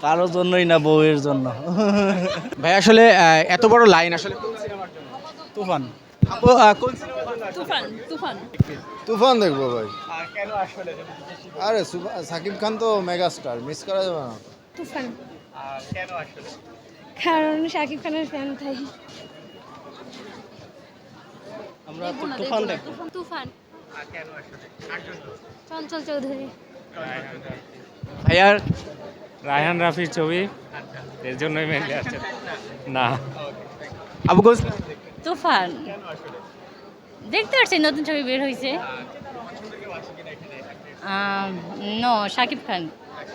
কারোর জন্যই না, বউয়ের জন্য। ভাই আসলে এত বড় লাইন আসলে কোন সিনেমার জন্য? তুফান। আপু কোন সিনেমার জন্য আসলে? তুফান তুফান তুফান দেখবো ভাই। কেন আসলে? আরে সাকিব খান তো মেগাস্টার, মিস করা যাবে না। তুফান কেন আসলে? কারণ শাকিব খানের ফ্যান তাই। আমরা তুফান দেখবো। তুফান কেন আসলে? কার জন্য? চঞ্চল চৌধুরী। ভাইয়ার রায়হান রাফির ছবি, এর জন্যই মেনলি আসছে। না, আপু কোন সিনেমা? তুফান দেখতে পাচ্ছি নতুন ছবি বের হয়েছে। No Shakib Khan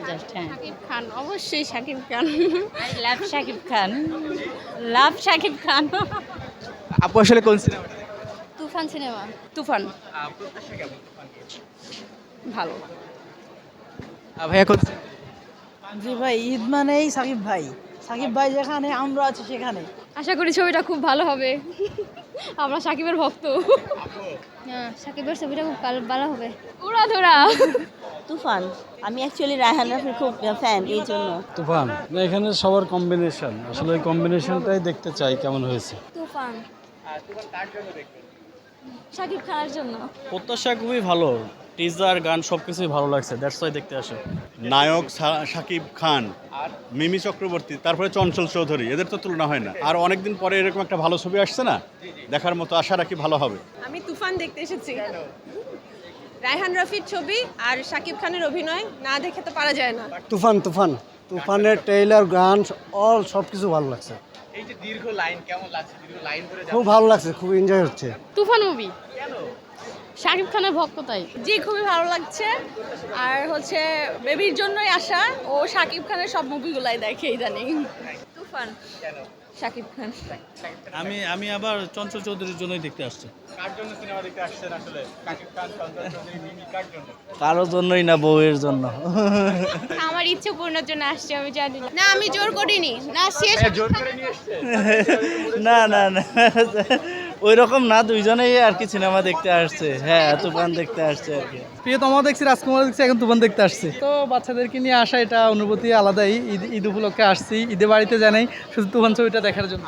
just. হ্যাঁ শাকিব খান, অবশ্যই শাকিব খান। আই লাভ শাকিব খান, লাভ শাকিব খান। আপু আসলে কোন সিনেমা? তুফান সিনেমা। তুফান প্রত্যাশা কেমন? ভালো। ভাইয়া কোন cinema? জি ভাই, ঈদ মানেই সাকিব ভাই। সাকিব ভাই যেখানে আমরা আছি সেখানে। আশা করি ছবিটা খুব ভালো হবে। আমরা সাকিবের ভক্ত। হ্যাঁ সাকিবের ছবিটা খুব ভালো হবে। উড়াধুরা। তুফান। আমি অ্যাকচুয়ালি রায়হান রাফির খুব ফ্যান, এই জন্য। তুফান না, এখানে সবার কম্বিনেশন, আসলে ওই কম্বিনেশনটাই দেখতে চাই কেমন হয়েছে। তুফান শাকিব খানের জন্য। প্রত্যাশা খুবই ভালো, টিজার গান সবকিছুই ভালো লাগছে, দ্যাটস ওয়াই দেখতে আসে। নায়ক শাকিব খান, মিমি চক্রবর্তী, তারপরে চঞ্চল চৌধুরী, এদের তো তুলনা হয় না। আর অনেকদিন পরে এরকম একটা ভালো ছবি আসছে না, দেখার মতো, আশা রাখি ভালো হবে। আমি তুফান দেখতে এসেছি। রায়হান রফির ছবি আর শাকিব খানের অভিনয় না দেখে তো পারা যায় না। তুফানের ট্রেইলার, গান, অল সব কিছু ভালো লাগছে। এই যে দীর্ঘ লাইন কেমন লাগছে? দীর্ঘ লাইন ধরে খুব ভালো লাগছে, খুব এনজয় হচ্ছে। তুফান মুভি শাকিব খানের ভক্ত তাই। জি খুবই ভালো লাগছে। আর হচ্ছে বেবির জন্যই আসা, ও শাকিব খানের সব মুভিগুলাই দেখে ইদানিং। তুফান শাকিব খান। আমি আবার চঞ্চল চৌধুরীর জন্যই দেখতে আসছি। কার জন্য সিনেমা দেখতে আসছেন আসলে? শাকিব খান, চঞ্চল চৌধুরী, মিমি, কার জন্য? কারোর জন্যই না, বউয়ের জন্য। আমার ইচ্ছে পূর্ণের জন্য আসছে, আমি জানি না। না আমি জোর করিনি, না শেষ। জোর করে নিয়ে আসছে? না না না, ওই রকম না, দুইজনেই আর কি সিনেমা দেখতে আসছে। হ্যাঁ তুফান দেখতে আসছে আর কি। প্রিয়তমা দেখছি, রাজকুমার দেখছি, এখন তুফান দেখতে আসছি। তো বাচ্চাদেরকে নিয়ে আসা, এটা অনুভূতি আলাদাই। ঈদ উপলক্ষে আসছি, ঈদে বাড়িতে জানাই শুধু তুফান ছবিটা দেখার জন্য।